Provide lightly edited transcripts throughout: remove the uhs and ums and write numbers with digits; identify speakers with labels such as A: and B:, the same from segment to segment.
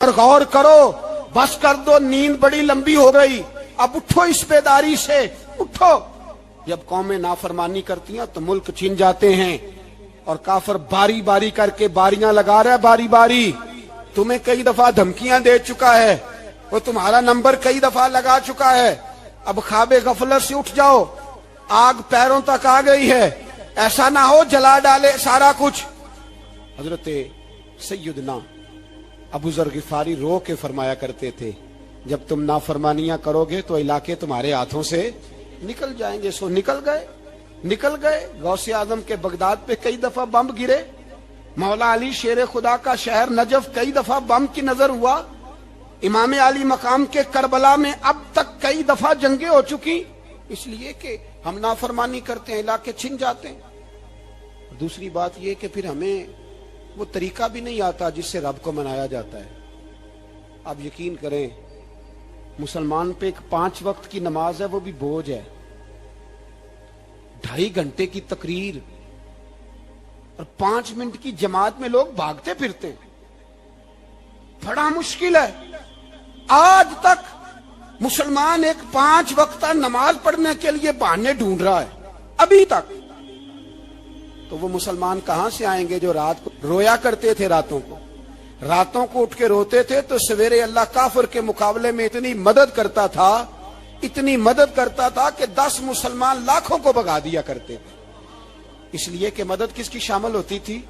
A: اور غور کرو، بس کر دو، نیند بڑی لمبی ہو گئی، اب اٹھو اس بیداری سے، اٹھو۔ جب قومیں نافرمانی کرتی ہیں تو ملک چھن جاتے ہیں، اور کافر باری باری کر کے باریاں لگا رہا ہے، باری باری تمہیں کئی دفعہ دھمکیاں دے چکا ہے، وہ تمہارا نمبر کئی دفعہ لگا چکا ہے۔ اب خواب غفلت سے اٹھ جاؤ، آگ پیروں تک آ گئی ہے، ایسا نہ ہو جلا ڈالے سارا کچھ۔ حضرت سیدنا ابو ذر غفاری رو کے فرمایا کرتے تھے، جب تم نافرمانیاں کرو گے تو علاقے تمہارے ہاتھوں سے نکل جائیں گے۔ سو نکل گئے۔ غوث اعظم کے بغداد پہ کئی دفعہ بم گرے، مولا علی شیر خدا کا شہر نجف کئی دفعہ بم کی نظر ہوا، امام علی مقام کے کربلا میں اب تک کئی دفعہ جنگیں ہو چکی، اس لیے کہ ہم نافرمانی کرتے ہیں، علاقے چھن جاتے ہیں۔ دوسری بات یہ کہ پھر ہمیں وہ طریقہ بھی نہیں آتا جس سے رب کو منایا جاتا ہے۔ آپ یقین کریں، مسلمان پہ ایک 5 وقت کی نماز ہے، وہ بھی بوجھ ہے۔ 2.5 گھنٹے کی تقریر اور 5 منٹ کی جماعت میں لوگ بھاگتے پھرتے ہیں، بڑا مشکل ہے۔ آج تک مسلمان ایک 5 وقتہ نماز پڑھنے کے لیے بہانے ڈھونڈ رہا ہے، ابھی تک۔ تو وہ مسلمان کہاں سے آئیں گے جو رات کو رویا کرتے تھے، راتوں کو اٹھ کے روتے تھے تو سویرے اللہ کافر کے مقابلے میں اتنی مدد کرتا تھا کہ 10 مسلمان لاکھوں کو بھگا دیا کرتے تھے، اس لیے کہ مدد کس کی شامل ہوتی تھی؟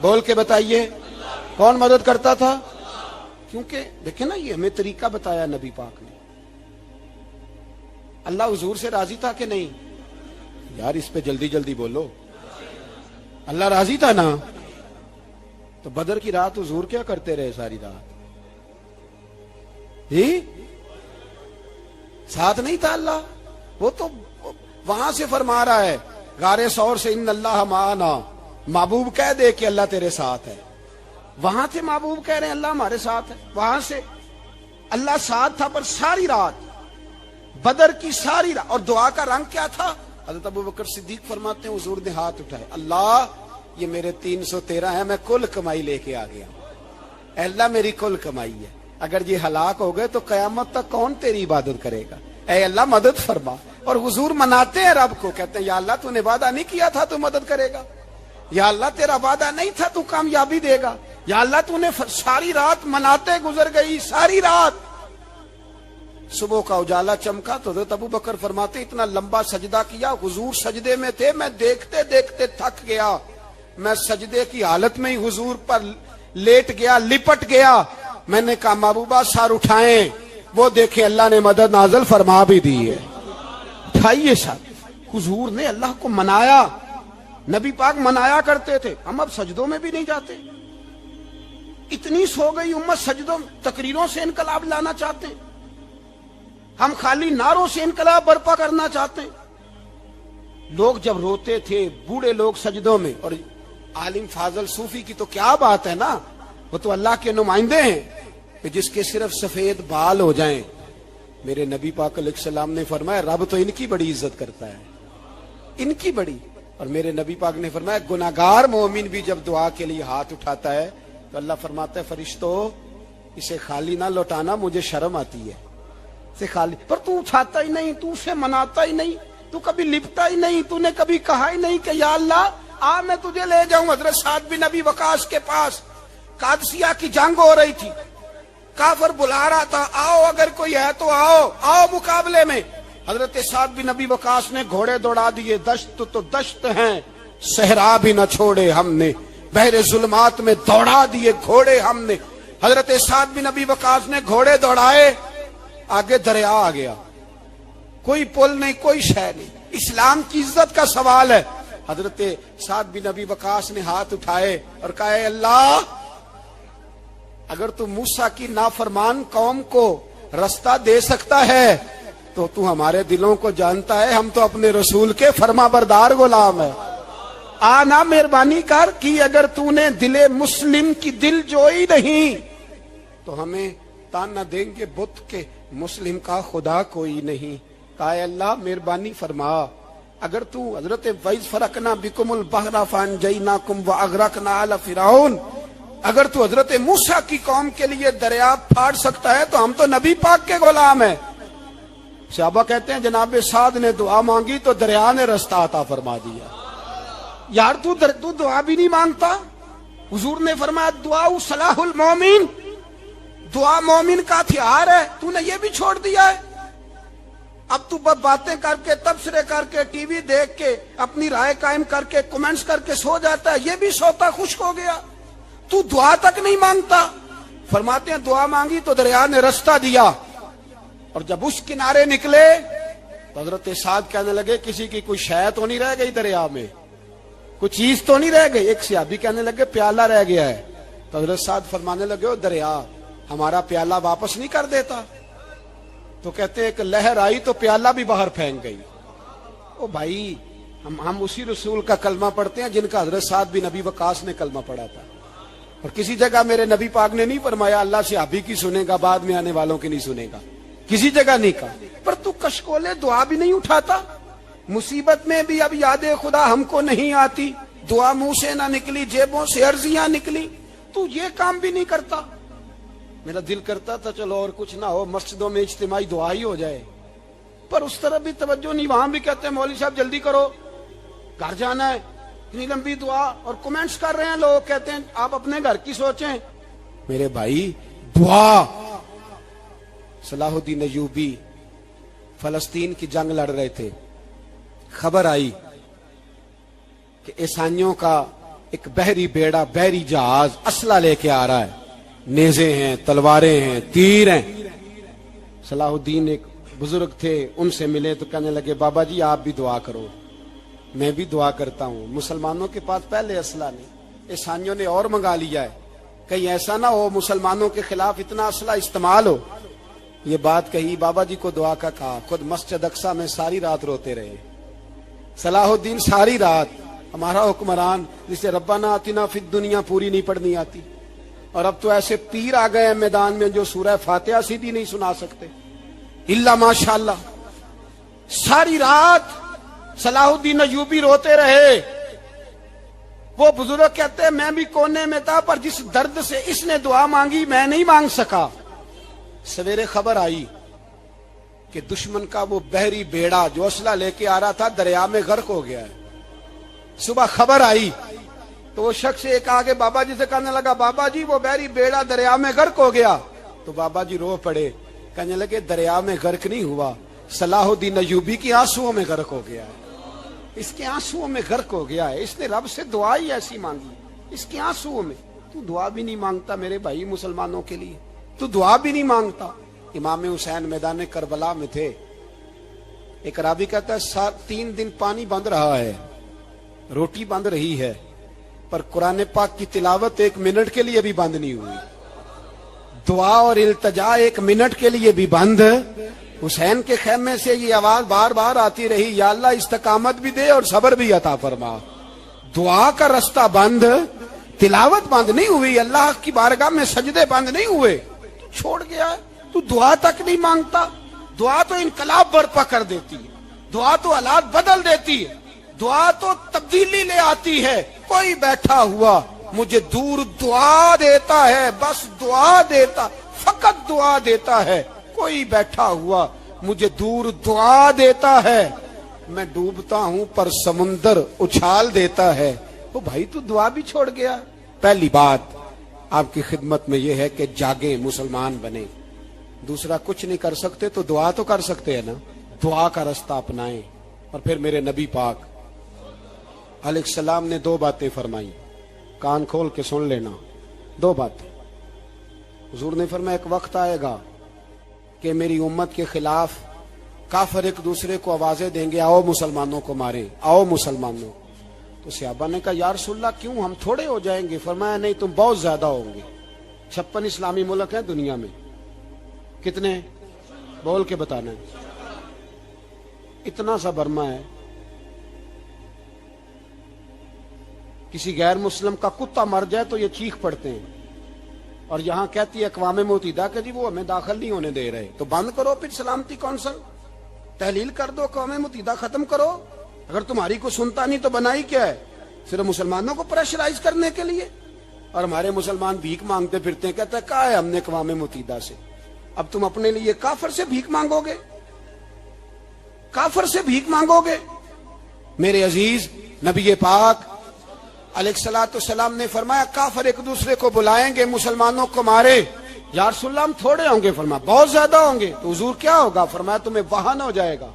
A: بول کے بتائیے، کون مدد کرتا تھا؟ کیونکہ دیکھیں نا، یہ ہمیں طریقہ بتایا نبی پاک نے۔ اللہ حضور سے راضی تھا کہ نہیں؟ یار اس پہ جلدی جلدی بولو، اللہ راضی تھا نا؟ تو بدر کی رات حضور کیا کرتے رہے ساری رات؟ ساتھ نہیں تھا اللہ؟ وہ تو وہاں سے فرما رہا ہے غار ثور سے، ان اللہ معنا، محبوب کہہ دے کہ اللہ تیرے ساتھ ہے۔ وہاں سے محبوب کہہ رہے ہیں اللہ ہمارے ساتھ ہے، وہاں سے اللہ ساتھ تھا، پر ساری رات بدر کی ساری رات۔ اور دعا کا رنگ کیا تھا؟ حضرت ابو بکر صدیق فرماتے ہیں حضور نے ہاتھ اٹھائے، اللہ یہ میرے 313 ہیں، میں کل کمائی لے کے آ گیا، اے اللہ میری کل کمائی ہے، اگر یہ ہلاک ہو گئے تو قیامت تک کون تیری عبادت کرے گا، اے اللہ مدد فرما۔ اور حضور مناتے ہیں رب کو، کہتے ہیں یا اللہ تو نے وعدہ نہیں کیا تھا تو مدد کرے گا، یا اللہ تیرا وعدہ نہیں تھا تو کامیابی دے گا، یا اللہ تو نے ساری رات مناتے گزر گئی، ساری رات۔ صبح کا اجالا چمکا تو حضرت ابو بکر فرماتے اتنا لمبا سجدہ کیا، حضور سجدے میں تھے، میں دیکھتے دیکھتے تھک گیا، میں سجدے کی حالت میں ہی حضور پر لیٹ گیا، لپٹ گیا۔ میں نے کہا محبوبہ سر اٹھائیں، وہ دیکھیں اللہ نے مدد نازل فرما بھی دی ہے۔ اٹھائیے سر۔ حضور نے اللہ کو منایا، نبی پاک منایا کرتے تھے، ہم اب سجدوں میں بھی نہیں جاتے۔ اتنی سو گئی امت، سجدوں تقریروں سے انقلاب لانا چاہتے ہیں، ہم خالی نعروں سے انقلاب برپا کرنا چاہتے ہیں۔ لوگ جب روتے تھے، بوڑھے لوگ سجدوں میں، اور عالم فاضل صوفی کی تو کیا بات ہے نا، وہ تو اللہ کے نمائندے ہیں کہ جس کے صرف سفید بال ہو جائیں۔ میرے نبی پاک علیہ السلام نے فرمایا رب تو ان کی بڑی عزت کرتا ہے، ان کی بڑی۔ اور میرے نبی پاک نے فرمایا گناہگار مومن بھی جب دعا کے لیے ہاتھ اٹھاتا ہے تو اللہ فرماتا ہے فرشتو اسے خالی نہ لوٹانا، مجھے شرم آتی ہے سے خالی۔ پر تو اٹھاتا ہی نہیں، تو اسے مناتا ہی نہیں، تو کبھی لپٹا ہی نہیں، تو نے کبھی کہا ہی نہیں کہ یا اللہ آ میں تجھے لے جاؤں حضرت سعد بن ابی وقاص کے پاس۔ قادسیہ کی جنگ ہو رہی تھی، کافر بلا رہا تھا، آؤ اگر کوئی ہے تو آؤ مقابلے میں۔ حضرت سعد بن ابی وقاص نے گھوڑے دوڑا دیے، دشت تو دشت ہیں، صحرا بھی نہ چھوڑے ہم نے، بحر ظلمات میں دوڑا دیے گھوڑے ہم نے۔ حضرت سعد بن ابی وقاص نے گھوڑے دوڑائے، آگے دریا آ گیا، کوئی پل نہیں، کوئی شے نہیں، اسلام کی عزت کا سوال ہے۔ حضرت سعد بن ابی وقاص نے ہاتھ اٹھائے اور کہا اے اللہ اگر تو موسیٰ کی نافرمان قوم کو رستہ دے سکتا ہے تو ہمارے دلوں کو جانتا ہے، ہم تو اپنے رسول کے فرما بردار غلام ہیں، آنا مہربانی کر کی اگر تو نے دل مسلم کی دل جوئی نہیں تو ہمیں تانا دیں گے بت کے مسلم کا خدا کوئی نہیں۔ کہا اے اللہ مہربانی فرما، اگر تو حضرت وَإِذْ فَرَقْنَا بِكُمُ الْبَحْرَ فَأَنْجَيْنَاكُمْ وَأَغْرَقْنَا آلَ فِرْعَوْنَ، اگر تو حضرت موسیٰ کی قوم کے لیے دریا پھاڑ سکتا ہے تو ہم تو نبی پاک کے غلام ہیں۔ صحابہ کہتے ہیں جناب سعد نے دعا مانگی تو دریا نے رستہ عطا فرما دیا۔ یار تو دعا بھی نہیں مانگتا؟ حضور نے فرمایا دعا صلاح المومن، دعا مومن کا ہتھیار ہے، تو نے یہ بھی چھوڑ دیا ہے۔ اب تو باتیں کر کے، تبصرے کر کے، ٹی وی دیکھ کے، اپنی رائے قائم کر کے، کمنٹس کر کے سو جاتا ہے، یہ بھی سوتا خشک ہو گیا، تو دعا تک نہیں مانگتا۔ فرماتے ہیں دعا مانگی تو دریا نے رستہ دیا، اور جب اس کنارے نکلے تو حضرت سعد کہنے لگے کسی کی کوئی شے تو نہیں رہ گئی دریا میں، کوئی چیز تو نہیں رہ گئی۔ ایک صحابی کہنے لگے پیالہ رہ گیا ہے، تو حضرت سعد فرمانے لگے او دریا ہمارا پیالہ واپس نہیں کر دیتا؟ تو کہتے ہیں ایک لہر آئی تو پیالہ بھی باہر پھینک گئی۔ او بھائی ہم اسی رسول کا کلمہ پڑھتے ہیں جن کا حضرت سعد بن ابی وقاص نے کلمہ پڑھا تھا، اور کسی جگہ میرے نبی پاک نے نہیں فرمایا اللہ صحابی کی سنے گا بعد میں آنے والوں کی نہیں سنے گا، کسی جگہ نہیں کہا۔ پر تو کشکولے دعا بھی نہیں اٹھاتا، مصیبت میں بھی اب یاد خدا ہم کو نہیں آتی، دعا منہ سے نہ نکلی، جیبوں سے عرضیاں نکلی، تو یہ کام بھی نہیں کرتا۔ میرا دل کرتا تھا چلو اور کچھ نہ ہو، مسجدوں میں اجتماعی دعا ہی ہو جائے، پر اس طرح بھی توجہ نہیں۔ وہاں بھی کہتے ہیں مولوی صاحب جلدی کرو گھر جانا ہے، اتنی لمبی دعا، اور کمنٹس کر رہے ہیں لوگ، کہتے ہیں آپ اپنے گھر کی سوچیں۔ میرے بھائی دعا، صلاح الدین ایوبی فلسطین کی جنگ لڑ رہے تھے، خبر آئی کہ عیسائیوں کا ایک بحری بیڑا، بحری جہاز اسلحہ لے کے آ رہا ہے، نیزے ہیں، تلواریں ہیں، تیر ہیں۔ صلاح الدین ایک بزرگ تھے، ان سے ملے تو کہنے لگے بابا جی آپ بھی دعا کرو۔ میں بھی دعا کرتا ہوں، مسلمانوں کے پاس پہلے اسلحہ نہیں، عیسائیوں نے اور منگا لیا ہے، کہیں ایسا نہ ہو مسلمانوں کے خلاف اتنا اسلحہ استعمال ہو۔ یہ بات کہی، بابا جی کو دعا کا کہا، خود مسجد اقصی میں ساری رات روتے رہے صلاح الدین، ساری رات۔ ہمارا حکمران جسے ربنا آتنا فی الدنیا پوری نہیں پڑھنی آتی، اور اب تو ایسے پیر آ گئے ہیں میدان میں جو سورہ فاتحہ سیدھی نہیں سنا سکتے الا ماشاءاللہ۔ ساری رات صلاح الدین ایوبی روتے رہے۔ وہ بزرگ کہتے ہیں میں بھی کونے میں تھا، پر جس درد سے اس نے دعا مانگی میں نہیں مانگ سکا۔ سویرے خبر آئی کہ دشمن کا وہ بحری بیڑا جو اسلحہ لے کے آ رہا تھا دریا میں غرق ہو گیا ہے۔ صبح خبر آئی تو وہ شخص ایک آگے بابا جی سے کہنے لگا بابا جی وہ بحری بیڑا دریا میں غرق ہو گیا، تو بابا جی رو پڑے، کہنے لگے دریا میں غرق نہیں ہوا، صلاح الدین ایوبی کی آنسوؤں میں غرق ہو گیا ہے، اس کے آنسوؤں میں غرق ہو گیا ہے، اس نے رب سے دعا ہی ایسی مانگی اس کے آنسوؤں میں۔ تو دعا بھی نہیں مانگتا میرے بھائی مسلمانوں کے لیے، تو دعا بھی نہیں مانگتا۔ امام حسین میدان کربلا میں تھے، ایک راوی کہتا ہے 3 دن پانی بند رہا ہے، روٹی بند رہی ہے، پر قرآن پاک کی تلاوت 1 منٹ کے لیے بھی بند نہیں ہوئی، دعا اور التجا 1 منٹ کے لیے بھی بند۔ حسین کے خیمے سے یہ آواز بار بار آتی رہی، یا اللہ استقامت بھی دے اور صبر بھی عطا فرما۔ دعا کا رستہ بند، تلاوت بند نہیں ہوئی، اللہ کی بارگاہ میں سجدے بند نہیں ہوئے، تو چھوڑ گیا ہے، تو دعا تک نہیں مانگتا۔ دعا تو انقلاب برپا کر دیتی ہے، دعا تو حالات بدل دیتی ہے، دعا تو تبدیلی لے آتی ہے۔ کوئی بیٹھا ہوا مجھے دور دعا دیتا ہے، بس دعا دیتا، فقط دعا دیتا ہے۔ کوئی بیٹھا ہوا مجھے دور دعا دیتا ہے، میں ڈوبتا ہوں پر سمندر اچھال دیتا ہے۔ وہ بھائی تو دعا بھی چھوڑ گیا۔ پہلی بات آپ کی خدمت میں یہ ہے کہ جاگیں، مسلمان بنیں۔ دوسرا کچھ نہیں کر سکتے تو دعا تو کر سکتے ہیں نا، دعا کا رستہ اپنائیں۔ اور پھر میرے نبی پاک علیہ السلام نے 2 باتیں فرمائی، کان کھول کے سن لینا، 2 باتیں۔ حضور نے فرمایا ایک وقت آئے گا کہ میری امت کے خلاف کافر ایک دوسرے کو آوازیں دیں گے، آؤ مسلمانوں کو ماریں، آؤ مسلمانوں۔ تو صحابہ نے کہا یا رسول اللہ کیوں، ہم تھوڑے ہو جائیں گے؟ فرمایا نہیں، تم بہت زیادہ ہوں گے۔ 56 اسلامی ملک ہیں دنیا میں، کتنے بول کے بتانا ہے؟ اتنا سا برما ہے، کسی غیر مسلم کا کتا مر جائے تو یہ چیخ پڑتے ہیں، اور یہاں کہتی ہے اقوام متحدہ کہ جی وہ ہمیں داخل نہیں ہونے دے رہے، تو بند کرو پھر سلامتی کونسل، تحلیل کر دو، اقوام متحدہ ختم کرو۔ اگر تمہاری کو سنتا نہیں تو بنائی کیا ہے؟ صرف مسلمانوں کو پریشرائز کرنے کے لیے۔ اور ہمارے مسلمان بھیک مانگتے پھرتے ہیں. کہتا ہے کہا ہے ہم نے اقوام متحدہ سے, اب تم اپنے لیے کافر سے بھیک مانگو گے؟ کافر سے بھیک مانگو گے؟ میرے عزیز, نبی پاک علیہ الصلوۃ والسلام نے فرمایا کافر ایک دوسرے کو بلائیں گے مسلمانوں کو مارے. یا رسول اللہ ہم تھوڑے ہوں گے؟ فرمایا بہت زیادہ ہوں گے. تو حضور کیا ہوگا؟ فرمایا تمہیں وہن ہو جائے گا.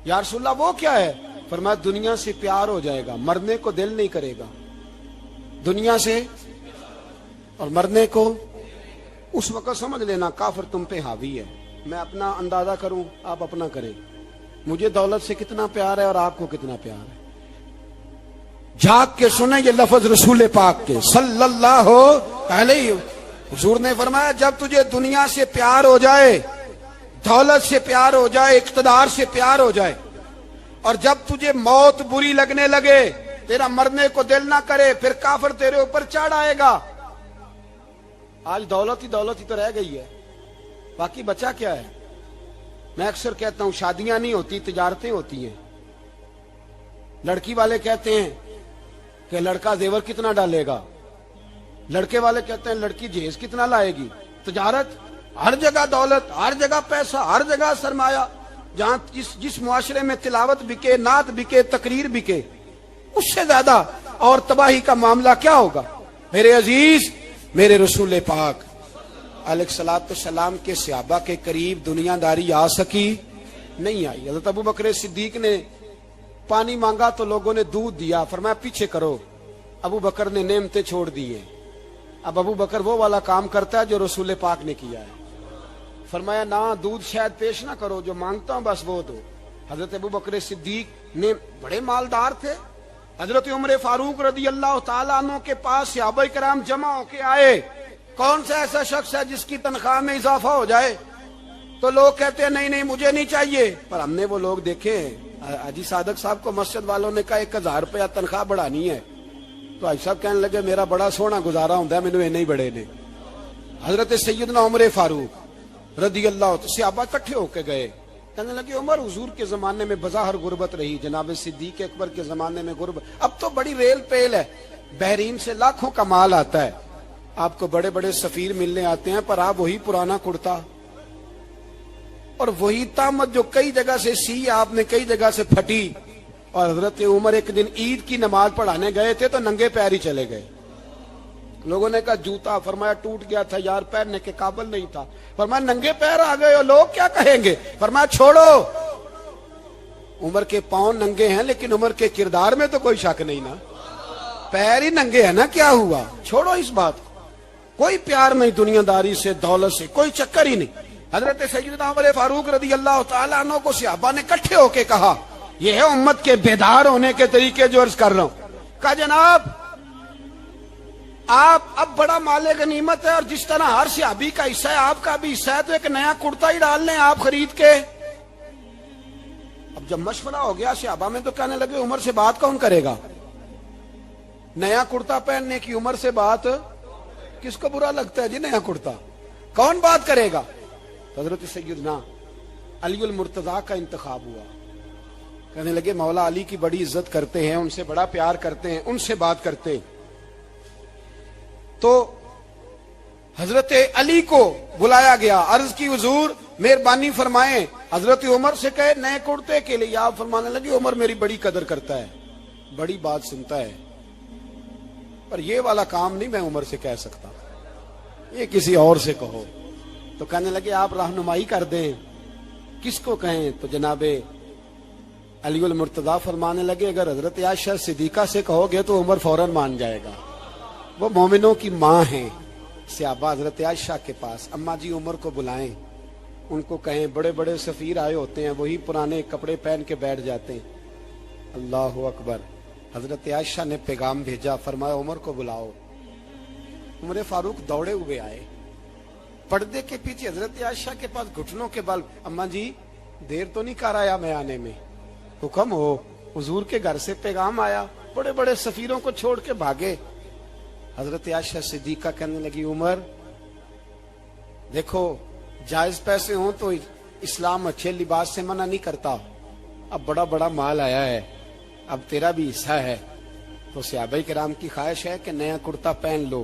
A: یا رسول اللہ وہ کیا ہے؟ فرمایا دنیا سے پیار ہو جائے گا, مرنے کو دل نہیں کرے گا. دنیا سے اور مرنے کو. اس وقت سمجھ لینا کافر تم پہ حاوی ہے. میں اپنا اندازہ کروں, آپ اپنا کریں. مجھے دولت سے کتنا پیار ہے اور آپ کو کتنا پیار ہے. جھاگ کے سنیں یہ لفظ رسول پاک کے صلی اللہ علیہ. حضور نے فرمایا جب تجھے دنیا سے پیار ہو جائے, دولت سے پیار ہو جائے, اقتدار سے پیار ہو جائے, اور جب تجھے موت بری لگنے لگے, تیرا مرنے کو دل نہ کرے, پھر کافر تیرے اوپر چڑھ آئے گا. آج دولت ہی تو رہ گئی ہے, باقی بچا کیا ہے؟ میں اکثر کہتا ہوں شادیاں نہیں ہوتی, تجارتیں ہوتی ہیں. لڑکی والے کہتے ہیں کہ لڑکا زیور کتنا ڈالے گا, لڑکے والے کہتے ہیں لڑکی جہیز کتنا لائے گی. تجارت, ہر جگہ دولت, ہر جگہ پیسہ, ہر جگہ سرمایہ. جہاں جس معاشرے میں تلاوت بکے, نعت بکے, تقریر بکے, اس سے زیادہ اور تباہی کا معاملہ کیا ہوگا؟ میرے عزیز, میرے رسول پاک علیہ الصلوۃ والسلام کے صحابہ کے قریب دنیا داری آ سکی نہیں آئی. حضرت ابو بکر صدیق نے پانی مانگا تو لوگوں نے دودھ دیا, فرمایا پیچھے کرو. ابو بکر نے نعمتیں چھوڑ دی ہیں. اب ابو بکر وہ والا کام کرتا ہے جو رسول پاک نے کیا ہے. فرمایا نہ دودھ شاید پیش نہ کرو, جو مانگتا ہوں بس وہ دو. حضرت ابو بکر صدیق نے بڑے مالدار تھے. حضرت عمر فاروق رضی اللہ تعالیٰ عنہ کے پاس صحابہ کرام جمع ہو کے آئے. کون سا ایسا شخص ہے جس کی تنخواہ میں اضافہ ہو جائے؟ تو لوگ کہتے ہیں نہیں مجھے نہیں چاہیے. پر ہم نے وہ لوگ دیکھے ہیں. حاجی صادق صاحب کو مسجد والوں نے کہا 1000 روپیہ تنخواہ بڑھانی ہے, تو حاجی صاحب کہنے لگے میرا بڑا سونا گزارا ہوتا ہے, مینوں نہیں بڑے نے. حضرت سیدنا عمر فاروق رضی اللہ عنہ صحابہ اکٹھے ہو کے گئے. کہنے لگے عمر حضور کے زمانے میں بظاہر غربت رہی, جناب صدیق اکبر کے زمانے میں غربت, اب تو بڑی ریل پیل ہے, بحرین سے لاکھوں کا مال آتا ہے, آپ کو بڑے بڑے سفیر ملنے آتے ہیں, پر آپ وہی پرانا کرتا اور وہی تامت جو کئی جگہ سے سی آپ نے کئی جگہ سے پھٹی. اور حضرت عمر ایک دن عید کی نماز پڑھانے گئے تھے تو ننگے پیر ہی چلے گئے. لوگوں نے کہا جوتا, فرمایا ٹوٹ گیا تھا یار, پہننے کے قابل نہیں تھا. فرمایا ننگے پیر آ گئے ہو, لوگ کیا کہیں گے؟ فرمایا چھوڑو, عمر کے پاؤں ننگے ہیں لیکن عمر کے کردار میں تو کوئی شک نہیں نا, پیر ہی ننگے ہیں نا, کیا ہوا؟ چھوڑو اس بات کو. کوئی پیار نہیں دنیا داری سے, دولت سے, کوئی چکر ہی نہیں. حضرت سیدنا عمر فاروق رضی اللہ تعالیٰ عنہ کو صحابہ نے اکٹھے ہو کے کہا, یہ ہے امت کے بیدار ہونے کے طریقے جو عرض کر رہا ہوں. کہا جناب آپ اب بڑا مال غنیمت ہے, اور جس طرح ہر صحابی کا حصہ ہے آپ کا بھی حصہ ہے, تو ایک نیا کرتا ہی ڈال لیں آپ خرید کے. اب جب مشورہ ہو گیا صحابہ میں تو کہنے لگے عمر سے بات کون کرے گا؟ نیا کرتا پہننے کی عمر سے بات کس کو برا لگتا ہے جی؟ نیا کرتا کون بات کرے گا؟ حضرت سیدنا علی المرتضیٰ کا انتخاب ہوا. کہنے لگے مولا علی کی بڑی عزت کرتے ہیں, ان سے بڑا پیار کرتے ہیں, ان سے بات کرتے ہیں. تو حضرت علی کو بلایا گیا, عرض کی حضور مہربانی فرمائیں. حضرت عمر سے کہے نئے کرتے کے لیے, آپ فرمانے لگے عمر میری بڑی قدر کرتا ہے, بڑی بات سنتا ہے, پر یہ والا کام نہیں میں عمر سے کہہ سکتا, یہ کسی اور سے کہو. تو کہنے لگے آپ رہنمائی کر دیں, کس کو کہیں؟ تو جناب علی المرتضیٰ فرمانے لگے اگر حضرت عائشہ صدیقہ سے کہو گے تو عمر فوراً مان جائے گا, وہ مومنوں کی ماں ہیں. صحابہ حضرت عائشہ کے پاس, اماں جی عمر کو بلائیں, ان کو کہیں بڑے بڑے سفیر آئے ہوتے ہیں, وہی پرانے کپڑے پہن کے بیٹھ جاتے ہیں. اللہ اکبر. حضرت عائشہ نے پیغام بھیجا, فرمایا عمر کو بلاؤ. عمر فاروق دوڑے ہوئے آئے, پردے کے پیچھے حضرت عائشہ کے پاس گھٹنوں کے بل, اماں جی دیر تو نہیں کر آیا میں آنے میں؟ حکم ہو, حضور کے گھر سے پیغام آیا, بڑے بڑے سفیروں کو چھوڑ کے بھاگے. حضرت عائشہ صدیقہ کہنے لگی عمر دیکھو جائز پیسے ہوں تو اسلام اچھے لباس سے منع نہیں کرتا, اب بڑا بڑا مال آیا ہے, اب تیرا بھی حصہ ہے, تو صحابہ کرام کی خواہش ہے کہ نیا کرتا پہن لو.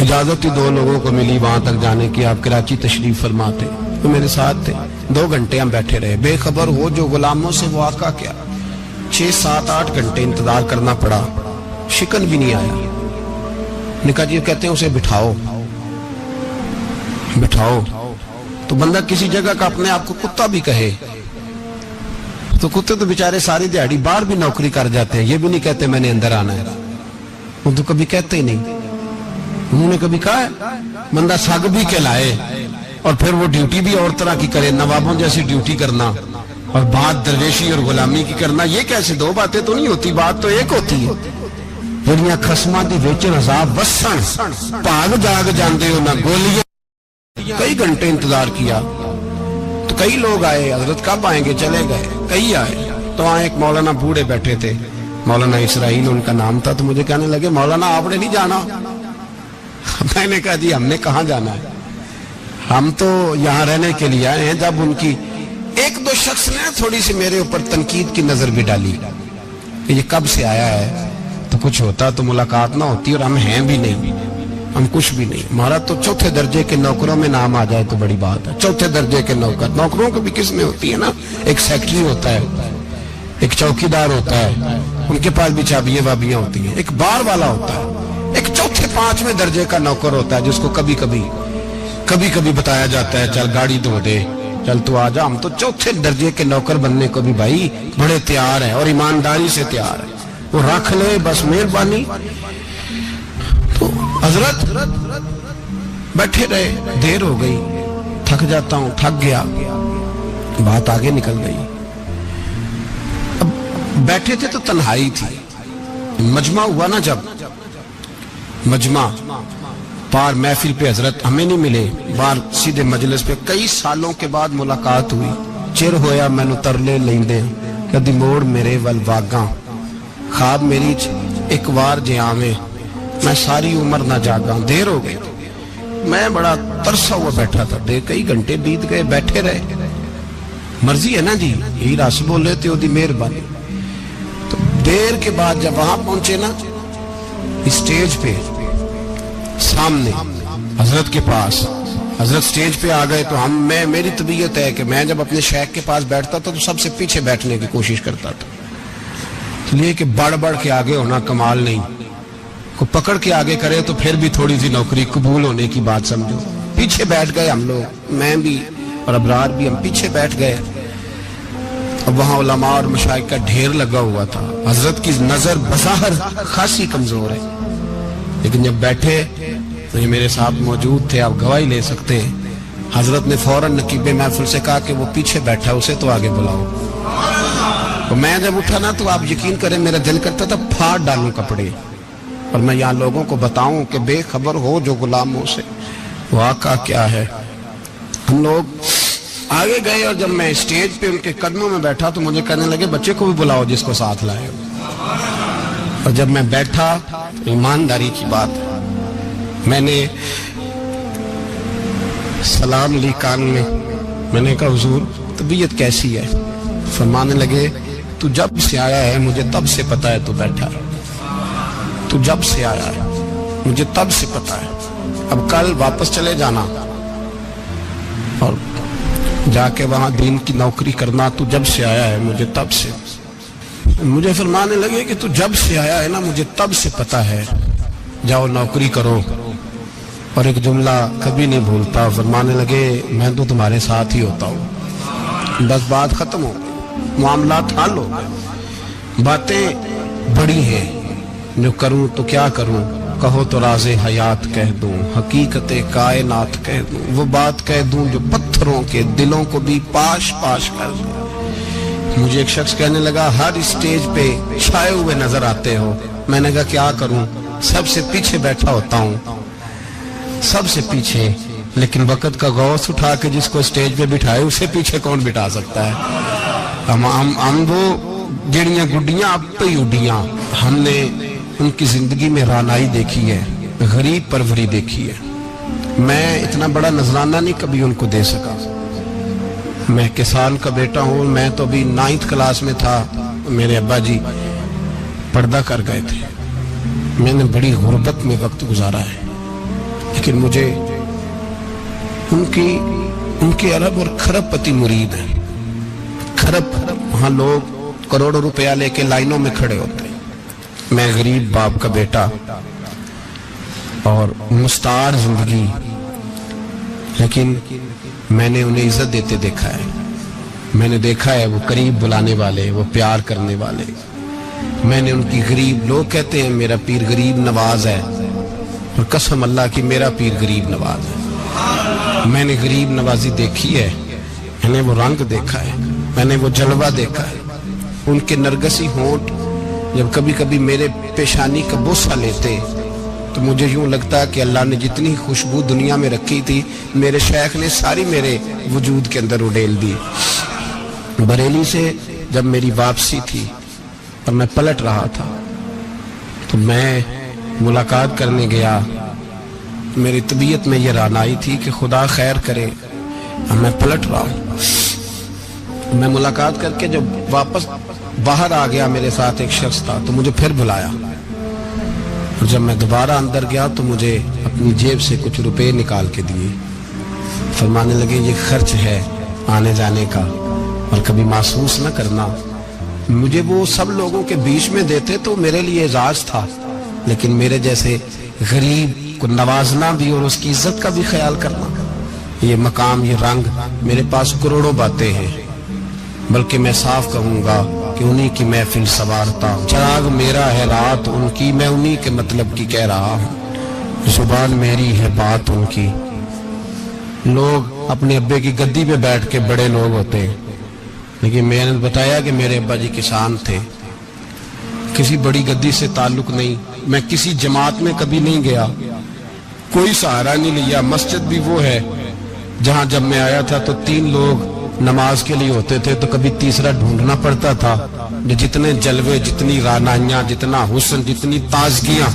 A: اجازت ہی 2 لوگوں کو ملی وہاں تک جانے کی، آپ کراچی تشریف فرماتے تو میرے ساتھ تھے. 2 گھنٹے ہم بیٹھے رہے، بے خبر ہو جو غلاموں سے وہ آقا کیا. 6 7 8 گھنٹے انتظار کرنا پڑا، شکن بھی نہیں آیا. نکاح جی کہتے ہیں اسے بٹھاؤ بٹھاؤ. تو بندہ کسی جگہ کا اپنے آپ کو کتا بھی کہے تو کتے تو بیچارے ساری دیہڑی باہر بھی نوکری کر جاتے ہیں، یہ بھی نہیں کہتے میں نے اندر آنا ہے. وہ تو کبھی کہتے ہی نہیں. انہوں نے کبھی کہا ہے بندہ سگ بھی کہلائے اور پھر وہ ڈیوٹی بھی اور طرح کی کرے، نوابوں جیسی ڈیوٹی کرنا اور بات درویشی اور غلامی کی کرنا، یہ کیسے 2 باتیں تو نہیں ہوتی، بات تو ایک ہوتی ہے. جڑیاں خسماں دی وچ عذاب وسن بھاگ جاگ جاندے ہو نہ گولیاں. کئی گھنٹے انتظار کیا تو کئی لوگ آئے، حضرت کب آئیں گے، چلے گئے. کئی آئے تو وہاں ایک مولانا بوڑھے بیٹھے تھے، مولانا اسرائیل ان کا نام تھا. تو مجھے کہنے لگے مولانا آپ نے نہیں جانا؟ میں نے کہا جی ہم نے کہاں جانا ہے، ہم تو یہاں رہنے کے لیے آئے ہیں. جب ان کی 1 2 شخص نے تھوڑی سی میرے اوپر تنقید کی نظر بھی ڈالی کہ یہ کب سے آیا ہے، تو کچھ ہوتا تو ملاقات نہ ہوتی، اور ہم ہیں بھی نہیں، ہم کچھ بھی نہیں. ہمارا تو 4تھے درجے کے نوکروں میں نام آ جائے تو بڑی بات ہے. 4تھے درجے کے نوکر، نوکروں کو بھی کس میں ہوتی ہے نا، ایک سیکٹری ہوتا ہے، ایک چوکیدار ہوتا ہے، ان کے پاس بھی چابیاں وابیاں ہوتی ہیں، ایک بار والا ہوتا ہے، ایک 4تھے 5ویں درجے کا نوکر ہوتا ہے جس کو کبھی کبھی بتایا جاتا ہے چل گاڑی دھو دے، چل تو آ جا. ہم تو 4تھے درجے کے نوکر بننے کو بھی بھائی بڑے تیار ہیں اور ایمانداری سے تیار ہیں. وہ رکھ لے بس مہربانی. تو حضرت بیٹھے رہے، دیر ہو گئی، تھک جاتا ہوں، تھک گیا، بات آگے نکل گئی. اب بیٹھے تھے تو تنہائی تھی. مجمع ہوا نا، جب مجمع پار محفل پہ حضرت ہمیں نہیں ملے، بار سیدھے مجلس پہ کئی سالوں کے بعد ملاقات ہوئی. چر ہویا مینو ترلے لیندے کدی موڑ میرے ول واگاں، خواب میری ایک وار جے آویں میں ساری عمر نہ جاگاں. دیر ہو گئی، میں بڑا ترسا ہوا بیٹھا تھا. کئی گھنٹے بیت گئے، بیٹھے رہے. مرضی ہے نا جی، یہی رس بولے تے دی مہربانی. تو دیر کے بعد جب وہاں پہنچے نا اسٹیج پہ سامنے حضرت کے پاس، حضرت سٹیج پہ آ گئے تو میری طبیعت ہے کہ میں جب اپنے شیخ کے پاس بیٹھتا تھا تو سب سے پیچھے بیٹھنے کی کوشش کرتا تھا، اس لیے کہ بڑھ کے آگے ہونا کمال نہیں. کو پکڑ کے آگے کرے تو پھر بھی تھوڑی سی نوکری قبول ہونے کی بات سمجھو. پیچھے بیٹھ گئے ہم لوگ، میں بھی اور ابرار بھی، ہم پیچھے بیٹھ گئے. اب وہاں علماء اور مشائخ کا ڈھیر لگا ہوا تھا. حضرت کی نظر بظاہر خاصی کمزور ہے، لیکن جب بیٹھے تو یہ میرے ساتھ موجود تھے، آپ گواہی لے سکتے ہیں. حضرت نے فوراً نقیب محفل سے کہا کہ وہ پیچھے بیٹھا اسے تو آگے بلاؤ. تو میں جب اٹھا نا تو آپ یقین کریں میرا دل کرتا تھا پھاڑ ڈالوں کپڑے اور میں یہاں لوگوں کو بتاؤں کہ بے خبر ہو جو غلاموں سے وہ آقا کیا ہے. ہم لوگ آگے گئے اور جب میں اسٹیج پہ ان کے قدموں میں بیٹھا تو مجھے کہنے لگے بچے کو بھی بلاؤ جس کو ساتھ لائے. اور جب میں بیٹھا ایمانداری کی بات میں نے سلام لی کان میں نے کہا حضور طبیعت کیسی ہے؟ فرمانے لگے تو جب سے آیا ہے مجھے تب سے پتا ہے تو بیٹھا، تو جب سے آیا ہے مجھے تب سے پتا ہے. اب کل واپس چلے جانا اور جا کے وہاں دین کی نوکری کرنا. تو جب سے آیا ہے مجھے تب سے. مجھے فرمانے لگے کہ تو جب سے آیا ہے نا مجھے تب سے پتا ہے، جاؤ نوکری کرو. اور ایک جملہ کبھی نہیں بھولتا، فرمانے لگے میں تو تمہارے ساتھ ہی ہوتا ہوں. بس بات ختم ہو، معاملات حل ہو. باتیں بڑی ہیں، جو کروں تو کیا کروں، کہو تو راز حیات کہہ دوں، حقیقت کائنات کہہ دوں، وہ بات کہہ دوں جو پتھروں کے دلوں کو بھی پاش پاش کر دوں. مجھے ایک شخص کہنے لگا ہر اسٹیج پہ چھائے ہوئے نظر آتے ہو. میں نے کہا کیا کروں، سب سے پیچھے بیٹھا ہوتا ہوں، سب سے پیچھے. لیکن وقت کا غوث اٹھا کے جس کو اسٹیج پہ بٹھائے اسے پیچھے کون بٹھا سکتا ہے. ہم وہ جڑیاں گڈیاں اب پہ ہی اڈیاں. ہم نے ان کی زندگی میں رانائی دیکھی ہے، غریب پروری دیکھی ہے. میں اتنا بڑا نذرانہ نہیں کبھی ان کو دے سکا. میں کسان کا بیٹا ہوں. میں تو ابھی 9th کلاس میں تھا، میرے ابا جی پردہ کر گئے تھے. میں نے بڑی غربت میں وقت گزارا ہے. لیکن مجھے ان کے ارب اور خرب پتی مرید ہیں. خرب وہاں لوگ کروڑوں روپیہ لے کے لائنوں میں کھڑے ہوتے ہیں. میں غریب باپ کا بیٹا اور مستعار زندگی، لیکن میں نے انہیں عزت دیتے دیکھا ہے. میں نے دیکھا ہے وہ قریب بلانے والے، وہ پیار کرنے والے. میں نے ان کی غریب، لوگ کہتے ہیں میرا پیر غریب نواز ہے، اور قسم اللہ کی میرا پیر غریب نواز ہے. میں نے غریب نوازی دیکھی ہے، میں نے وہ رنگ دیکھا ہے، میں نے وہ جلوہ دیکھا ہے. ان کے نرگسی ہونٹ جب کبھی کبھی میرے پیشانی کا بوسہ لیتے تو مجھے یوں لگتا کہ اللہ نے جتنی خوشبو دنیا میں رکھی تھی میرے شیخ نے ساری میرے وجود کے اندر اڈیل دی. بریلی سے جب میری واپسی تھی اور میں پلٹ رہا تھا تو میں ملاقات کرنے گیا. میری طبیعت میں یہ رانائی تھی کہ خدا خیر کرے، میں پلٹ رہا ہوں. میں ملاقات کر کے جب واپس باہر آ گیا، میرے ساتھ ایک شخص تھا تو مجھے پھر بلایا، اور جب میں دوبارہ اندر گیا تو مجھے اپنی جیب سے کچھ روپے نکال کے دیے. فرمانے لگے یہ خرچ ہے آنے جانے کا، اور کبھی محسوس نہ کرنا. مجھے وہ سب لوگوں کے بیچ میں دیتے تو میرے لیے اعزاز تھا، لیکن میرے جیسے غریب کو نوازنا بھی اور اس کی عزت کا بھی خیال کرنا، یہ مقام، یہ رنگ. میرے پاس کروڑوں باتیں ہیں، بلکہ میں صاف کہوں گا کہ انہی کی محفل سوارتا ہوں. چراغ میرا ہے رات ان کی، میں انہی کے مطلب کی کہہ رہا ہوں. زبان میری ہے بات ان کی. لوگ اپنے ابے کی گدی پہ بیٹھ کے بڑے لوگ ہوتے ہیں، لیکن میں نے بتایا کہ میرے ابا جی کسان تھے. کسی بڑی گدی سے تعلق نہیں. میں کسی جماعت میں کبھی نہیں گیا، کوئی سہارا نہیں لیا. مسجد بھی وہ ہے جہاں جب میں آیا تھا تو 3 لوگ نماز کے لیے ہوتے تھے تو کبھی تیسرا ڈھونڈنا پڑتا تھا. جتنے جلوے، جتنی رانائیاں، جتنا حسن، جتنی تازگیاں،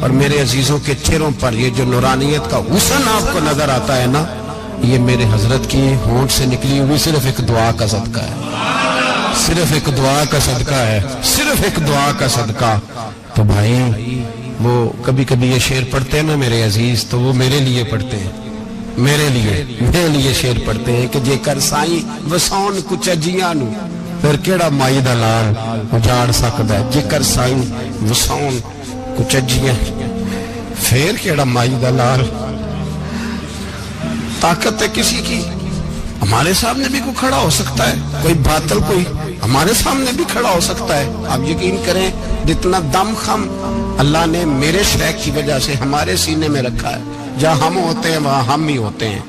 A: اور میرے عزیزوں کے چہروں پر یہ جو نورانیت کا حسن آپ کو نظر آتا ہے نا، یہ میرے حضرت کی ہونٹ سے نکلی ہوئی صرف ایک دعا کا صدقہ ہے. صرف ایک دعا کا صدقہ ہے، صرف ایک دعا کا صدقہ. تو بھائی وہ کبھی کبھی یہ شعر پڑھتے ہیں نا میرے عزیز، تو وہ میرے لیے پڑھتے ہیں، میرے لیے شعر پڑھتے ہیں کہ جے کر سائیں وسون کچھ اجیاں نو پھر کیڑا مائی دا لال اجاڑ سکدا ہے. جے کر سائیں وسون کچھ اجیاں پھر کیڑا مائی دا لال. طاقت ہے کسی کی، ہمارے سامنے بھی کوئی کھڑا ہو سکتا ہے، کوئی باطل کوئی ہمارے سامنے بھی کھڑا ہو سکتا ہے. آپ یقین کریں جتنا دم خم اللہ نے میرے شیخ کی وجہ سے ہمارے سینے میں رکھا ہے، جہاں ہم ہوتے ہیں وہاں ہم ہی ہوتے ہیں.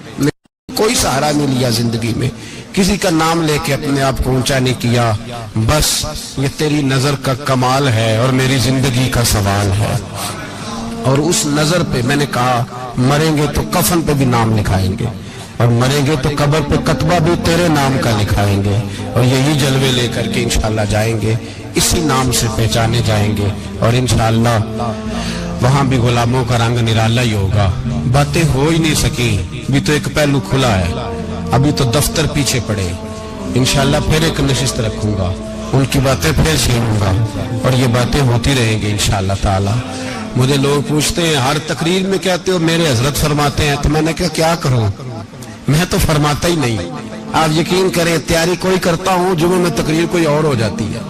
A: کوئی سہارا نہیں لیا زندگی میں، کسی کا نام لے کے اپنے آپ کو اونچا نہیں کیا. بس یہ تیری نظر کا کمال ہے اور میری زندگی کا سوال ہے. اور اس نظر پہ میں نے کہا مریں گے تو کفن پہ بھی نام لکھائیں گے، اور مریں گے تو قبر پہ کتبہ بھی تیرے نام کا لکھائیں گے، اور یہی جلوے لے کر کے انشاءاللہ جائیں گے، اسی نام سے پہچانے جائیں گے. اور انشاءاللہ وہاں بھی غلاموں کا رنگ نرالا ہی ہوگا. باتیں ہو ہی نہیں سکی، بھی تو ایک پہلو کھلا ہے، ابھی تو دفتر پیچھے پڑے. انشاءاللہ پھر ایک نشست رکھوں گا، ان کی باتیں پھر چھیڑوں گا، اور یہ باتیں ہوتی رہیں گی انشاءاللہ تعالی. مجھے لوگ پوچھتے ہیں ہر تقریر میں کہتے ہو میرے حضرت فرماتے ہیں، تو میں نے کہا کیا کروں، میں تو فرماتا ہی نہیں. آپ یقین کریں تیاری کوئی کرتا ہوں، جمعہ میں تقریر کوئی اور ہو جاتی ہے،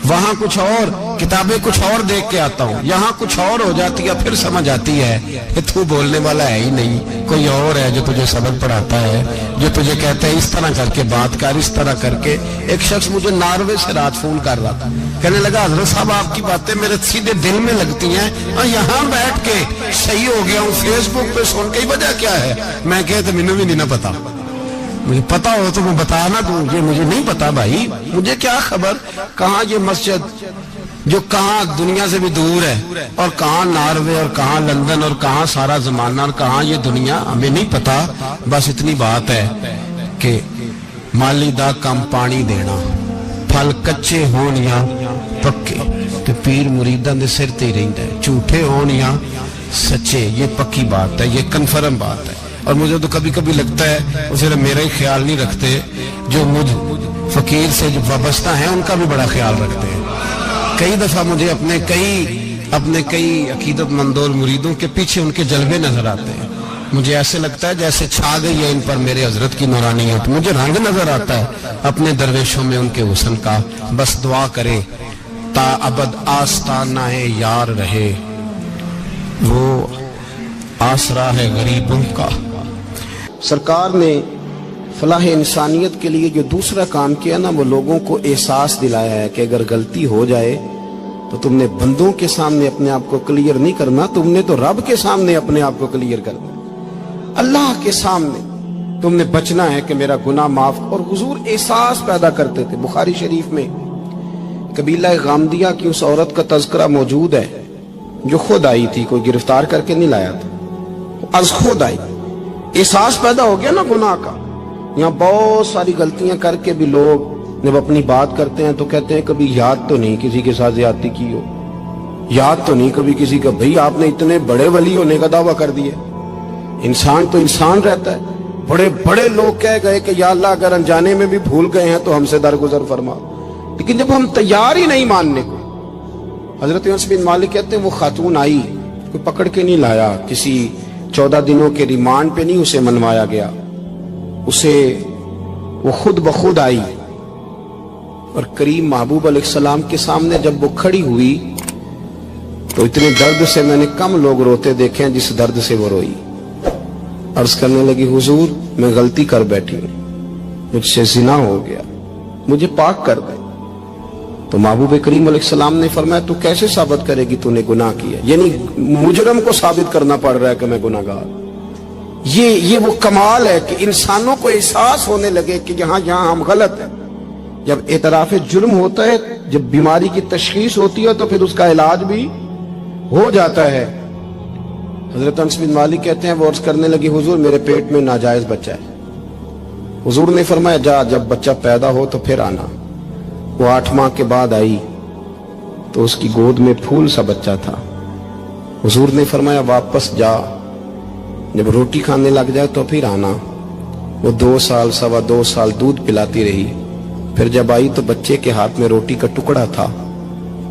A: وہاں کچھ اور، کتابیں کچھ اور دیکھ کے آتا ہوں، یہاں کچھ اور ہو جاتی ہے. پھر سمجھ آتی ہے کہ تو بولنے والا ہے ہی نہیں، کوئی اور ہے جو تجھے سبق پڑھاتا ہے، جو تجھے کہتا ہے اس طرح کر کے بات کر، اس طرح کر کے. ایک شخص مجھے ناروے سے رات فون کر رہا تھا، کہنے لگا حضرت صاحب آپ کی باتیں میرے سیدھے دل میں لگتی ہیں، اور یہاں بیٹھ کے صحیح ہو گیا ہوں، فیس بک پہ سن کے وجہ کیا ہے. میں کہتا مینوں بھی نہیں نہ پتا، مجھے پتا ہو تو میں بتا نہ دوں، یہ مجھے نہیں پتا بھائی، مجھے کیا خبر کہاں یہ مسجد جو کہاں دنیا سے بھی دور ہے، اور کہاں ناروے، اور کہاں لندن، اور کہاں سارا زمانہ، اور کہاں یہ دنیا، ہمیں نہیں پتا. بس اتنی بات ہے کہ مالی دا کم پانی دینا، پھل کچے ہون یا پکے، تو پیر مریداں دے سر تے ہی رہندا ہے، جھوٹے ہون یا سچے. یہ پکی بات ہے، یہ کنفرم بات ہے. اور مجھے تو کبھی کبھی لگتا ہے وہ صرف میرا ہی خیال نہیں رکھتے، جو مجھ فقیر سے جو وابستہ ہیں ان کا بھی بڑا خیال رکھتے ہیں. کئی دفعہ مجھے اپنے کئی عقیدت مندوں اور مریدوں کے پیچھے ان کے جلوے نظر آتے ہیں. مجھے ایسے لگتا ہے جیسے چھا گئی ہے ان پر میرے حضرت کی نورانیت. مجھے رنگ نظر آتا ہے اپنے درویشوں میں ان کے حسن کا. بس دعا کرے تا ابد آستانہ یار رہے، وہ آسرا ہے غریبوں کا. سرکار نے فلاح انسانیت کے لیے جو دوسرا کام کیا نا، وہ لوگوں کو احساس دلایا ہے کہ اگر غلطی ہو جائے تو تم نے بندوں کے سامنے اپنے آپ کو کلیئر نہیں کرنا، تم نے تو رب کے سامنے اپنے آپ کو کلیئر کرنا. اللہ کے سامنے تم نے بچنا ہے کہ میرا گناہ معاف. اور حضور احساس پیدا کرتے تھے. بخاری شریف میں قبیلہ غامدیہ کی اس عورت کا تذکرہ موجود ہے جو خود آئی تھی، کوئی گرفتار کر کے نہیں لایا تھا، از خود آئی. احساس پیدا ہو گیا نا گناہ کا. یہاں بہت ساری غلطیاں کر کے بھی لوگ جب اپنی بات کرتے ہیں تو کہتے ہیں کبھی یاد تو نہیں کسی کے ساتھ زیادتی کی ہو، یاد تو نہیں کبھی کسی کا. بھئی آپ نے اتنے بڑے ولی ہونے کا دعویٰ کر دیا. انسان تو انسان رہتا ہے. بڑے بڑے لوگ کہہ گئے کہ یا اللہ اگر انجانے میں بھی بھول گئے ہیں تو ہم سے درگزر فرما. لیکن جب ہم تیار ہی نہیں ماننے کو. حضرت انس بن مالک کہتے ہیں وہ خاتون آئی، کوئی پکڑ کے نہیں لایا، کسی 14 دنوں کے ریمانڈ پہ نہیں اسے منوایا گیا، اسے وہ خود بخود آئی. اور کریم محبوب علیہ السلام کے سامنے جب وہ کھڑی ہوئی تو اتنے درد سے میں نے کم لوگ روتے دیکھے ہیں جس درد سے وہ روئی. عرض کرنے لگی حضور میں غلطی کر بیٹھی ہوں، مجھ سے زنا ہو گیا، مجھے پاک کر دے. تو محبوب کریم علیہ السلام نے فرمایا تو کیسے ثابت کرے گی تو نے گناہ کیا؟ یعنی مجرم کو ثابت کرنا پڑ رہا ہے کہ میں گناہ گار. یہ وہ کمال ہے کہ انسانوں کو احساس ہونے لگے کہ یہاں ہم غلط ہیں. جب اعتراف جرم ہوتا ہے، جب بیماری کی تشخیص ہوتی ہے تو پھر اس کا علاج بھی ہو جاتا ہے. حضرت انس بن مالک کہتے ہیں وہ عرض کرنے لگی حضور میرے پیٹ میں ناجائز بچہ ہے. حضور نے فرمایا جا جب بچہ پیدا ہو تو پھر آنا. وہ 8 ماہ کے بعد آئی تو اس کی گود میں پھول سا بچہ تھا. حضور نے فرمایا واپس جا، جب روٹی کھانے لگ جائے تو پھر آنا. وہ 2 سال 2.25 سال دودھ پلاتی رہی. پھر جب آئی تو بچے کے ہاتھ میں روٹی کا ٹکڑا تھا.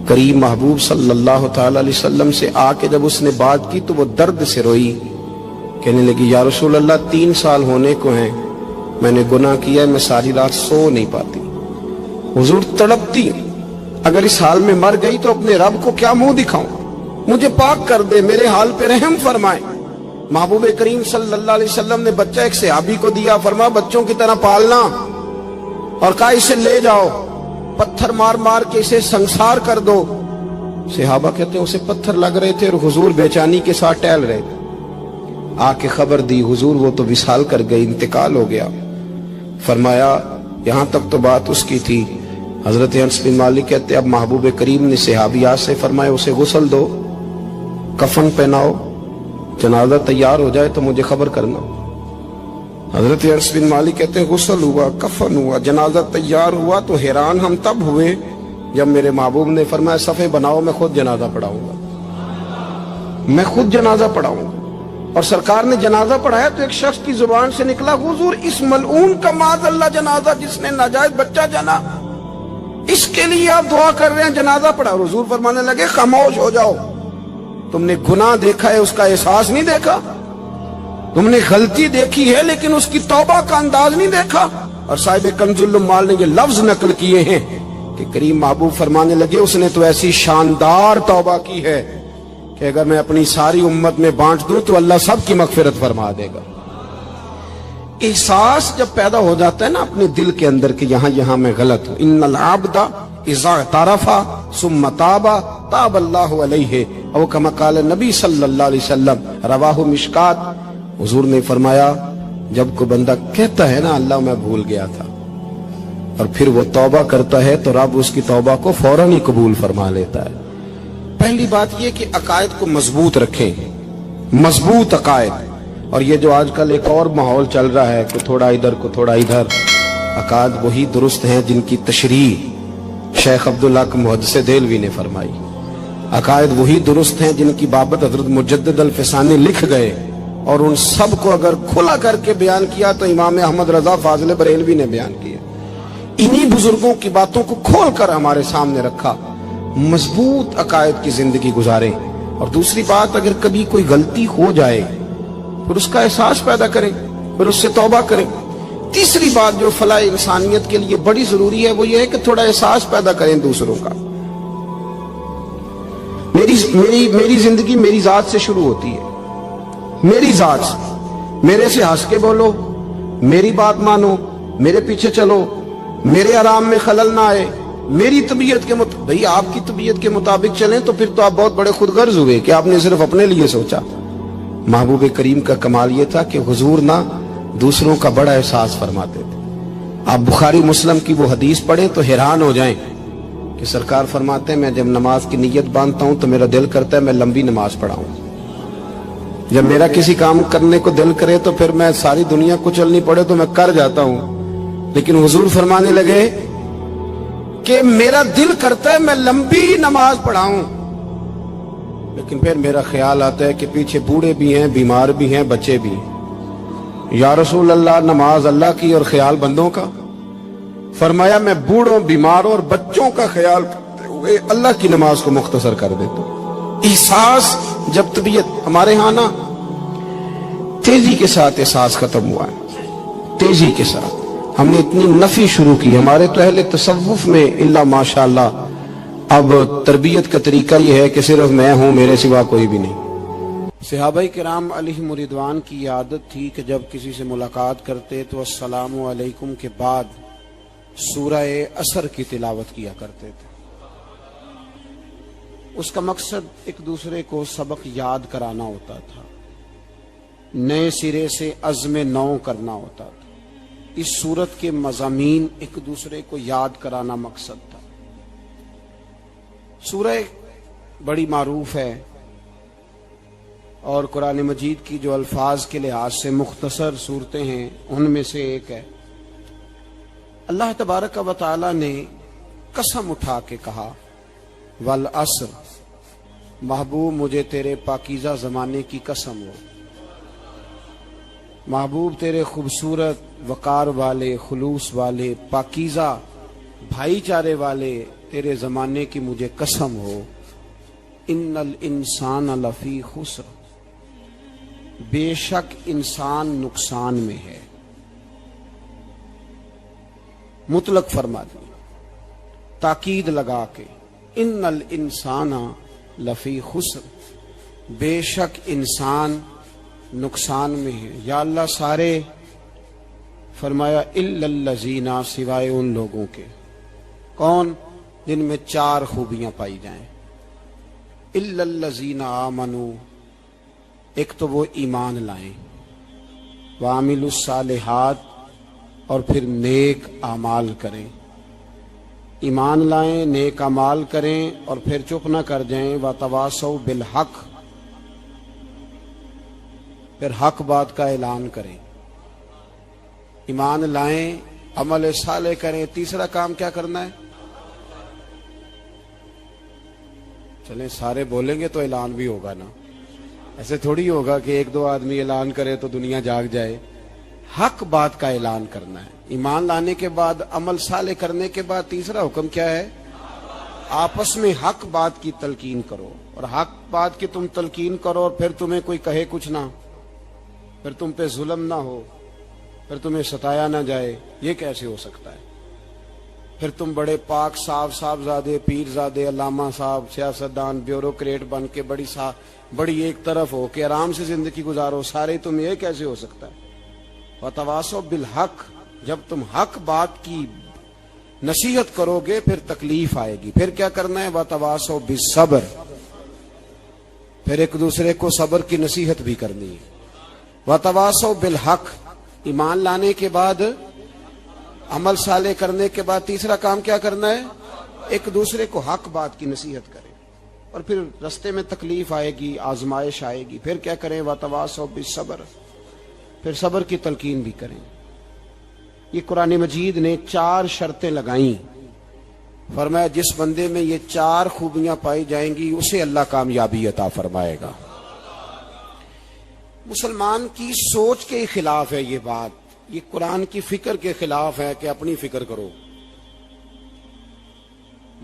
A: کریم محبوب صلی اللہ تعالی علیہ وسلم سے آ کے جب اس نے بات کی تو وہ درد سے روئی، کہنے لگی یا رسول اللہ 3 سال ہونے کو ہیں، میں نے گناہ کیا ہے، میں ساری رات سو نہیں پاتی. حضور تڑپتی اگر اس حال میں مر گئی تو اپنے رب کو کیا منہ دکھاؤں، مجھے پاک کر دے، میرے حال پہ رحم فرمائے. محبوب کریم صلی اللہ علیہ وسلم نے بچہ ایک صحابی کو دیا، فرمایا بچوں کی طرح پالنا، اور کہا اسے لے جاؤ، پتھر مار مار کے اسے سنسار کر دو. صحابہ کہتے ہیں اسے پتھر لگ رہے تھے اور حضور بے چینی کے ساتھ ٹہل رہے تھے. آ کے خبر دی حضور وہ تو وصال کر گئی، انتقال ہو گیا. فرمایا یہاں تک تو بات اس کی تھی. حضرت انس بن مالک کہتے اب محبوب کریم نے صحابیات سے فرمایا اسے غسل دو، کفن پہناؤ، جنازہ تیار ہو جائے تو مجھے خبر کرنا. حضرت انس بن مالک کہتے ہیں غسل ہوا، کفن ہوا، جنازہ تیار ہوا تو حیران ہم تب ہوئے جب میرے محبوب نے فرمایا صفے بناؤ میں خود جنازہ پڑھاؤں گا، میں خود جنازہ پڑھاؤں گا. اور سرکار نے جنازہ پڑھایا تو ایک شخص کی زبان سے نکلا حضور اس ملعون کا معاذ اللہ جنازہ جس نے ناجائز بچہ جنا، اس کے لیے آپ دعا کر رہے ہیں، جنازہ پڑھا. حضور فرمانے لگے خاموش ہو جاؤ، تم نے گناہ دیکھا ہے اس کا احساس نہیں دیکھا، تم نے غلطی دیکھی ہے لیکن اس کی توبہ کا انداز نہیں دیکھا. اور صاحب کنز العمال نے یہ لفظ نقل کیے ہیں کہ کریم محبوب فرمانے لگے اس نے تو ایسی شاندار توبہ کی ہے کہ اگر میں اپنی ساری امت میں بانٹ دوں تو اللہ سب کی مغفرت فرما دے گا. احساس جب پیدا ہو جاتا ہے نا اپنے دل کے اندر کہ یہاں میں غلط ہوں. ان العبد اذا اعترف ثم تاب تاب اللہ علیہ او کما قال نبی صلی اللہ علیہ وسلم، رواہ مشکات. حضور نے فرمایا جب کوئی بندہ کہتا ہے نا اللہ میں بھول گیا تھا اور پھر وہ توبہ کرتا ہے تو رب اس کی توبہ کو فوراً ہی قبول فرما لیتا ہے. پہلی بات یہ کہ عقائد کو مضبوط رکھیں، مضبوط عقائد. اور یہ جو آج کل ایک اور ماحول چل رہا ہے کہ تھوڑا ادھر کو تھوڑا ادھر، عقائد وہی درست ہیں جن کی تشریح شیخ عبداللہ محدث دہلوی نے فرمائی. عقائد وہی درست ہیں جن کی بابت حضرت مجدد الفسانی لکھ گئے، اور ان سب کو اگر کھلا کر کے بیان کیا تو امام احمد رضا فاضل بریلوی نے بیان کیا. انہی بزرگوں کی باتوں کو کھول کر ہمارے سامنے رکھا. مضبوط عقائد کی زندگی گزاریں. اور دوسری بات اگر کبھی کوئی غلطی ہو جائے، پھر اس کا احساس پیدا کریں، پھر اس سے توبہ کریں۔ تیسری بات جو فلاح انسانیت کے لیے بڑی ضروری ہے وہ یہ ہے کہ تھوڑا احساس پیدا کریں دوسروں کا۔ میری زندگی میری ذات سے شروع ہوتی ہے، میری ذات سے۔ میرے سے ہنس کے بولو، میری بات مانو، میرے پیچھے چلو، میرے آرام میں خلل نہ آئے، میری طبیعت کے مطابق۔ بھئی آپ کی طبیعت کے مطابق چلیں تو پھر تو آپ بہت بڑے خود غرض ہوئے کہ آپ نے صرف اپنے لیے سوچا۔ محبوب کریم کا کمال یہ تھا کہ حضور نہ دوسروں کا بڑا احساس فرماتے تھے۔ آپ بخاری مسلم کی وہ حدیث پڑھیں تو حیران ہو جائیں کہ سرکار فرماتے ہیں میں جب نماز کی نیت باندھتا ہوں تو میرا دل کرتا ہے میں لمبی نماز پڑھاؤں۔ جب میرا کسی کام کرنے کو دل کرے تو پھر میں ساری دنیا کچلنی پڑے تو میں کر جاتا ہوں، لیکن حضور فرمانے لگے کہ میرا دل کرتا ہے میں لمبی نماز پڑھاؤں، لیکن پھر میرا خیال آتا ہے کہ پیچھے بوڑھے بھی ہیں، بیمار بھی ہیں، بچے بھی ہیں۔ یا رسول اللہ، نماز اللہ کی اور خیال بندوں کا؟ فرمایا میں بوڑھوں، بیماروں اور بچوں کا خیال کرتے ہوئے اللہ کی نماز کو مختصر کر دیتا ہوں۔ احساس جب طبیعت ہمارے ہاں نا تیزی کے ساتھ احساس ختم ہوا ہے، تیزی کے ساتھ ہم نے اتنی نفی شروع کی۔ ہمارے تو اہل تصوف میں اللہ ماشاءاللہ اب تربیت کا طریقہ یہ ہے کہ صرف میں ہوں، میرے سوا کوئی بھی نہیں۔ صحابہ کرام علیہم رضوان کی عادت تھی کہ جب کسی سے ملاقات کرتے تو السلام علیکم کے بعد سورہ عصر کی تلاوت کیا کرتے تھے۔ اس کا مقصد ایک دوسرے کو سبق یاد کرانا ہوتا تھا، نئے سرے سے عزم نو کرنا ہوتا تھا۔ اس سورت کے مضامین ایک دوسرے کو یاد کرانا مقصد تھا۔ سورہ بڑی معروف ہے اور قرآن مجید کی جو الفاظ کے لحاظ سے مختصر صورتیں ہیں ان میں سے ایک ہے۔ اللہ تبارک و تعالی نے قسم اٹھا کے کہا والعصر، محبوب مجھے تیرے پاکیزہ زمانے کی قسم ہو، محبوب تیرے خوبصورت وقار والے، خلوص والے، پاکیزہ بھائی چارے والے تیرے زمانے کی مجھے قسم ہو، ان الانسان لفی خسر، بے شک انسان نقصان میں ہے۔ مطلق فرما دی، تاکید لگا کے، ان الانسان لفی خسر، بے شک انسان نقصان میں ہے۔ یا اللہ سارے، فرمایا الا الذین، سوائے ان لوگوں کے، کون؟ جن میں چار خوبیاں پائی جائیں۔ الا الذین آمنوا، ایک تو وہ ایمان لائیں، وعملوا الصالحات، اور پھر نیک اعمال کریں۔ ایمان لائیں، نیک اعمال کریں اور پھر چپ نہ کر جائیں، وتواصوا بالحق، پھر حق بات کا اعلان کریں۔ ایمان لائیں، عمل صالح کریں، تیسرا کام کیا کرنا ہے؟ چلیں سارے بولیں گے تو اعلان بھی ہوگا نا، ایسے تھوڑی ہوگا کہ ایک دو آدمی اعلان کرے تو دنیا جاگ جائے۔ حق بات کا اعلان کرنا ہے۔ ایمان لانے کے بعد، عمل صالح کرنے کے بعد تیسرا حکم کیا ہے؟ آپس میں حق بات کی تلقین کرو، اور حق بات کی تم تلقین کرو اور پھر تمہیں کوئی کہے کچھ نہ، پھر تم پہ ظلم نہ ہو، پھر تمہیں ستایا نہ جائے، یہ کیسے ہو سکتا ہے؟ پھر تم بڑے پاک صاحبزادے، پیرزادے، علامہ صاحب، سیاستدان، بیوروکریٹ بن کے بڑی ایک طرف ہو کہ آرام سے زندگی گزارو سارے، تم یہ کیسے ہو سکتا ہے؟ وتواصوا بالحق، جب تم حق بات کی نصیحت کرو گے پھر تکلیف آئے گی۔ پھر کیا کرنا ہے؟ وتواصوا بالصبر، پھر ایک دوسرے کو صبر کی نصیحت بھی کرنی ہے۔ وتواصوا بالحق، ایمان لانے کے بعد، عمل صالح کرنے کے بعد تیسرا کام کیا کرنا ہے؟ ایک دوسرے کو حق بات کی نصیحت کریں، اور پھر رستے میں تکلیف آئے گی، آزمائش آئے گی، پھر کیا کریں؟ وتواصوا بالصبر، پھر صبر کی تلقین بھی کریں۔ یہ قرآن مجید نے 4 شرطیں لگائیں، فرمایا جس بندے میں یہ 4 خوبیاں پائی جائیں گی اسے اللہ کامیابی عطا فرمائے گا۔ مسلمان کی سوچ کے خلاف ہے یہ بات، یہ قرآن کی فکر کے خلاف ہے کہ اپنی فکر کرو۔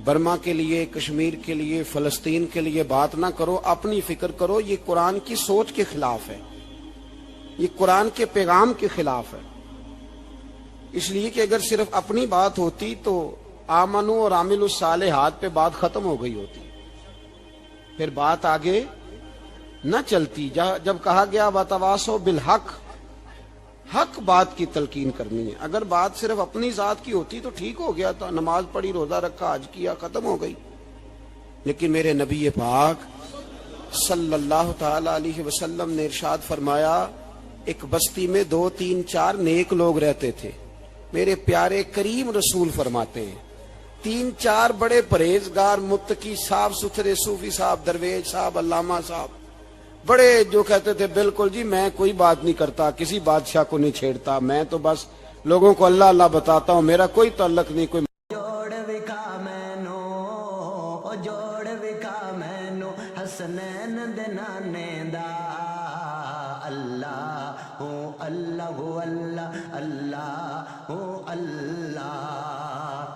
A: برما کے لیے، کشمیر کے لیے، فلسطین کے لیے بات نہ کرو، اپنی فکر کرو، یہ قرآن کی سوچ کے خلاف ہے۔ یہ قرآن کے پیغام کے خلاف ہے. اس لیے کہ اگر صرف اپنی بات ہوتی تو آمنو اور عامل الصالحات پہ بات ختم ہو گئی ہوتی, پھر بات آگے نہ چلتی. جب کہا گیا وتواصوا بالحق, حق بات کی تلقین کرنی ہے. اگر بات صرف اپنی ذات کی ہوتی تو ٹھیک ہو گیا تھا, نماز پڑھی, روزہ رکھا, حج کیا, ختم ہو گئی. لیکن میرے نبی پاک صلی اللہ تعالی علیہ وسلم نے ارشاد فرمایا, ایک بستی میں 2 3 4 نیک لوگ رہتے تھے. میرے پیارے کریم رسول فرماتے ہیں 3 4 بڑے پرہیزگار, متقی, صاف ستھرے صوفی صاحب, درویش صاحب, علامہ صاحب, بڑے جو کہتے تھے بالکل جی میں کوئی بات نہیں کرتا, کسی بادشاہ کو نہیں چھیڑتا, میں تو بس لوگوں کو اللہ اللہ بتاتا ہوں, میرا کوئی تعلق نہیں. کوئی
B: حسنین دے نانے دا اللہ ہو اللہ ہو اللہ اللہ ہو اللہ.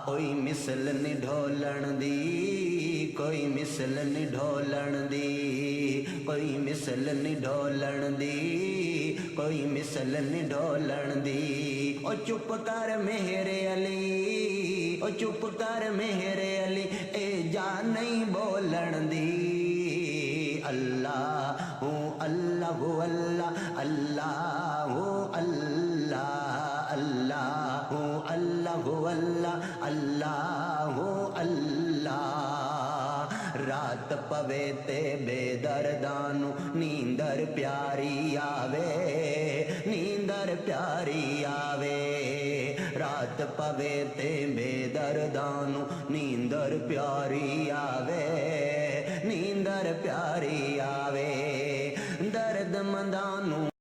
B: کوئی مثل نہیں ڈھولن دی, کوئی مثل نہیں ڈھولن دی, کوئی مثل نہیں ڈھولن دی, کوئی مثل نہیں ڈھولن دی. او چپ کر میرے علی, او چپ کر میرے علی, اے جان نہیں بولن دی. اللہ ہوں اللہ ہو اللہ اللہ ہو اللہ اللہ ہوں اللہ ہو اللہ اللہ ہو اللہ. رات پوے تے بے دردانو نیندر پیاری آوے, نیندر پیاری آوے. رات پوے تے بے دردانو نیندر پیاری آوے, نیندر پیاری آوے. درد مندانو